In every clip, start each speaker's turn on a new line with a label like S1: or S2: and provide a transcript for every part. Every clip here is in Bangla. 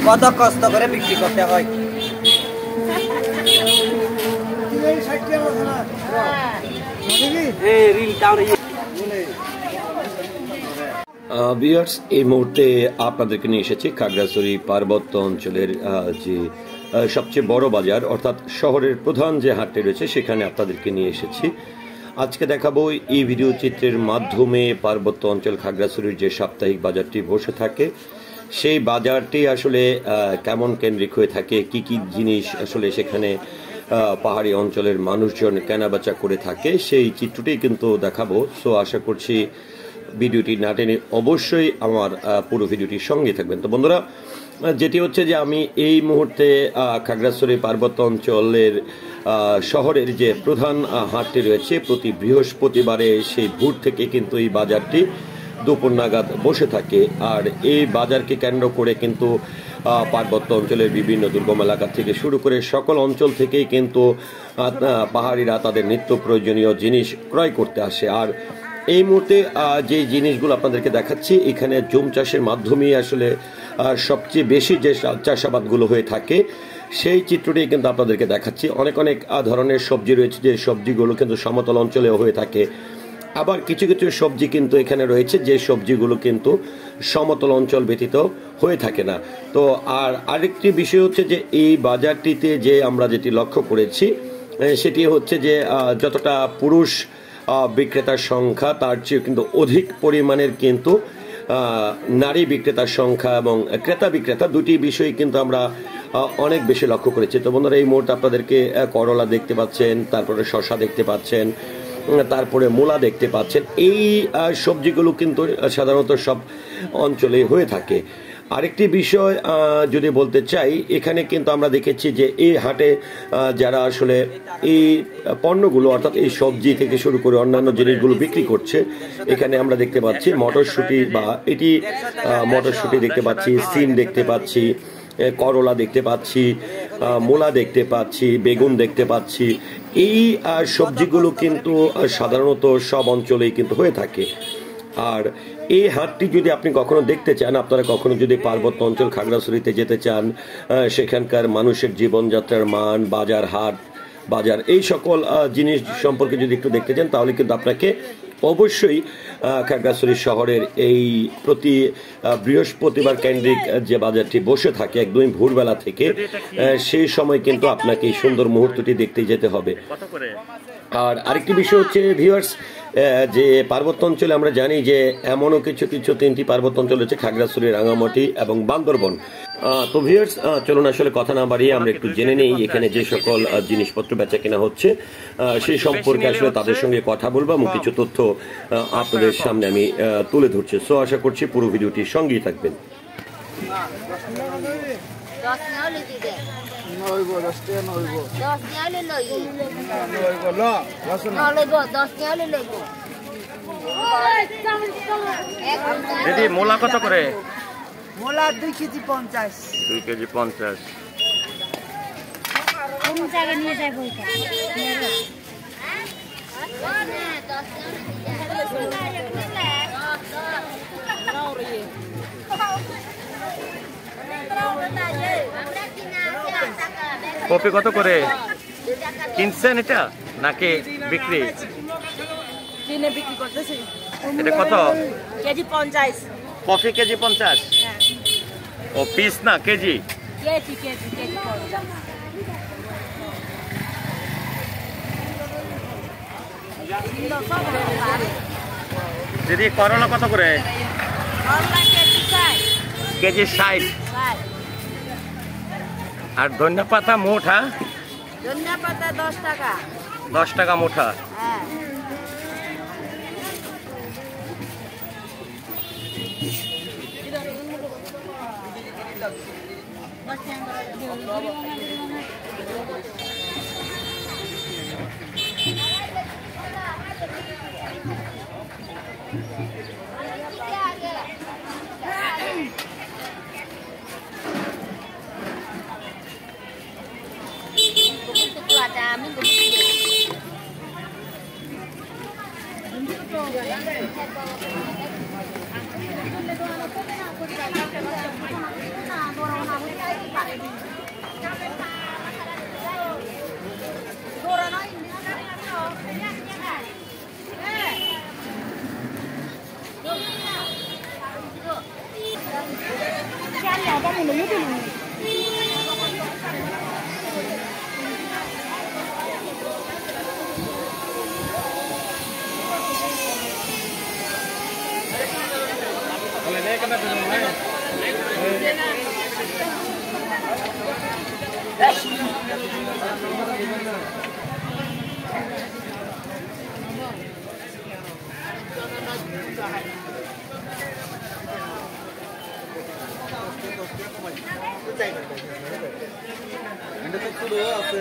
S1: কত কষ্ট করে বিক্রি করতে হয়।
S2: ভিউয়ার্স, এই মুহূর্তে আপনাদেরকে নিয়ে এসেছি খাগড়াছড়ি পার্বত্য অঞ্চলের যে সবচেয়ে বড় বাজার অর্থাৎ শহরের প্রধান যে হাটটি রয়েছে সেখানে আপনাদেরকে নিয়ে এসেছি। আজকে দেখাবো এই ভিডিও চিত্রের মাধ্যমে পার্বত্য অঞ্চল খাগড়াছড়ির যে সাপ্তাহিক বাজারটি বসে থাকে সেই বাজারটি আসলে কেমন কেন্দ্রিক হয়ে থাকে, কি কি জিনিস আসলে সেখানে পাহাড়ি অঞ্চলের মানুষজন কেনাবেচা করে থাকে সেই চিত্রটি কিন্তু দেখাবো। সো আশা করছি ভিডিওটি না টেনে অবশ্যই আমার পুরো ভিডিওটির সঙ্গে থাকবেন। তো বন্ধুরা, যেটি হচ্ছে যে আমি এই মুহূর্তে খাগড়াছড়ি পার্বত্য অঞ্চলের শহরের যে প্রধান হাটটি রয়েছে প্রতি বৃহস্পতিবারে সেই ভোর থেকে কিন্তু এই বাজারটি দুপুর নাগাদ বসে থাকে। আর এই বাজারকে কেন্দ্র করে কিন্তু পার্বত্য অঞ্চলের বিভিন্ন দুর্গম এলাকা থেকে শুরু করে সকল অঞ্চল থেকেই কিন্তু পাহাড়িরা তাদের নিত্য প্রয়োজনীয় জিনিস ক্রয় করতে আসে। আর এই মুহূর্তে যে জিনিসগুলো আপনাদেরকে দেখাচ্ছি এখানে জুম চাষের মাধ্যমেই আসলে সবচেয়ে বেশি যে চাষাবাদগুলো হয়ে থাকে সেই চিত্রটি কিন্তু আপনাদেরকে দেখাচ্ছি। অনেক অনেক ধরনের সবজি রয়েছে যে সবজিগুলো কিন্তু সমতল অঞ্চলেও হয়ে থাকে, আবার কিছু কিছু সবজি কিন্তু এখানে রয়েছে যে সবজিগুলো কিন্তু সমতল অঞ্চল ব্যতীত হয়ে থাকে না। তো আর আরেকটি বিষয় হচ্ছে যে এই বাজারটিতে যে আমরা যেটি লক্ষ্য করেছি সেটি হচ্ছে যে যতটা পুরুষ বিক্রেতার সংখ্যা তার চেয়ে কিন্তু অধিক পরিমাণের কিন্তু নারী বিক্রেতার সংখ্যা এবং ক্রেতা বিক্রেতা দুটি বিষয় কিন্তু আমরা অনেক বেশি লক্ষ্য করেছি। তো বন্ধুরা, এই মুহূর্তে আপনাদেরকে করলা দেখতে পাচ্ছেন, তারপরে শসা দেখতে পাচ্ছেন, তারপরে মূলা দেখতে পাচ্ছেন। এই সবজিগুলো কিন্তু সাধারণত সব অঞ্চলে হয়ে থাকে। আরেকটি বিষয় যদি বলতে চাই, এখানে কিন্তু আমরা দেখেছি যে এই হাটে যারা আসলে এই পণ্যগুলো অর্থাৎ এই সবজি থেকে শুরু করে অন্যান্য জিনিসগুলো বিক্রি করছে, এখানে আমরা দেখতে পাচ্ছি মটরশুঁটি বা এটি মটরশুঁটি দেখতে পাচ্ছি, সিম দেখতে পাচ্ছি, করলা দেখতে পাচ্ছি, মূলা দেখতে পাচ্ছি, বেগুন দেখতে পাচ্ছি। এই সবজিগুলো কিন্তু সাধারণত সব অঞ্চলেই কিন্তু হয়ে থাকে। আর এই হাটটি যদি আপনি কখনো দেখতে চান, আপনারা কখনো যদি পার্বত্য অঞ্চল খাগড়াছড়িতে যেতে চান, সেখানকার মানুষের জীবনযাত্রার মান, বাজার হাট বাজার এই সকল জিনিস সম্পর্কে যদি একটু দেখতে চান তাহলে কিন্তু আপনাকে অবশ্যই খাগড়াছড়ি শহরের এই প্রতি বৃহস্পতিবার কেন্দ্রিক যে বাজারটি বসে থাকে একদমই ভোরবেলা থেকে সেই সময় কিন্তু আপনাকে এই সুন্দর মুহূর্তটি দেখতে যেতে হবে। আর আরেকটি বিষয় হচ্ছে ভিউয়ার্স, যে পার্বত্য অঞ্চলে আমরা জানি যে এমনও কিছু কিছু তিনটি পার্বত্য অঞ্চল হচ্ছে খাগড়াছড়ি, রাঙামাটি এবং বান্দরবন। তো ভিউয়ার্স, চলুন আসলে কথা না বাড়িয়ে আমরা একটু জেনে নেই এখানে যে সকল জিনিসপত্র বেচা কেনা হচ্ছে সেই সম্পর্কে আসলে তাদের সঙ্গে কথা বলবো এবং কিছু তথ্য আপনাদের সামনে আমি তুলে ধরছি। সো আশা করছি পুরো ভিডিওটির সঙ্গেই থাকবেন।
S3: দিদি, মূলা কত করে?
S1: মূলা 2 কেজি 50।
S3: 2 কেজি 50।
S4: কোন জায়গায় নিয়ে যাই বলতে?
S3: কপি কত করে কিনছেন এটা নাকি বিক্রি?
S5: কিনে বিক্রি করতেছি।
S3: এটা কত?
S5: কেজি 50।
S3: Coffee KG 50? ও পিস না কেজি?
S5: KG KG KG 50।
S3: দিদি, করলা কত করে?
S5: করলা কেজি 60।
S3: কেজি 60। আর ধনিয়া পাতা মুঠা?
S5: ধনিয়া পাতা 10 টাকা।
S3: 10 টাকা মুঠা।
S5: হ্যাঁ।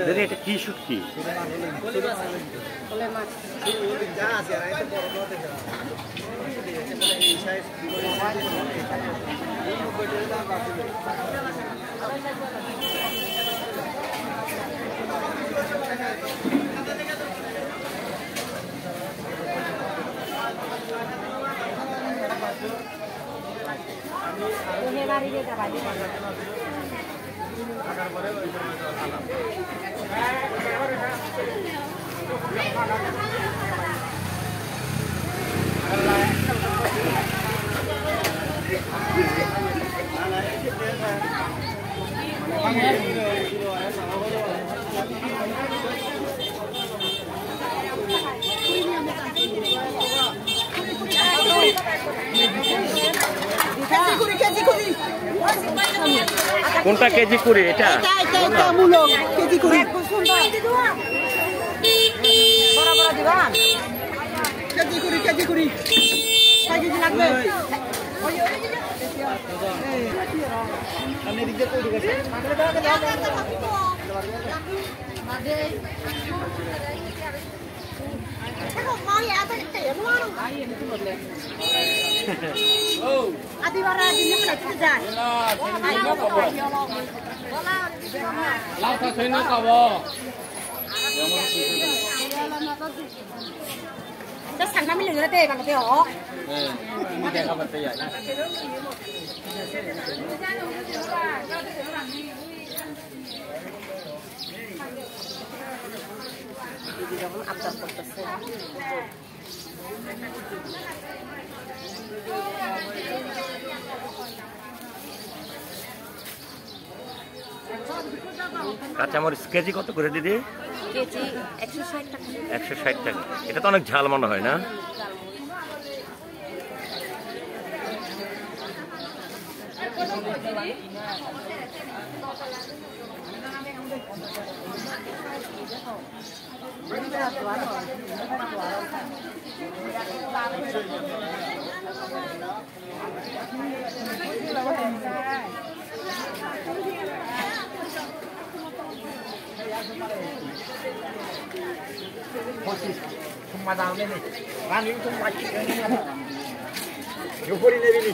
S3: দিদি এটা কি শুটকি? কোনটা কেজি করে? এটা
S5: মূলক কেজি করে খুব সুন্দর বড় বড় দিবান কেজি করে 6 কেজি লাগবে আমি দিকে কই দিবেন এখন মাই এত তেল মারো ও আদিবারা দিনে খেতে যায় লাউ কা থইনা কাবো 저 상담이 늘어야 돼, 방금 요. 네, 이제 가면 돼요. 이거는 앞다 붙었어.
S3: কাঁচামরিচ কেজি কত করে দিদি?
S5: কেজি 160 টাকা।
S3: 160 টাকা। এটা তো অনেক ঝাল মনে হয় না?
S1: 정말 나오네. 아니 좀 맛있게. 요거리 내리니.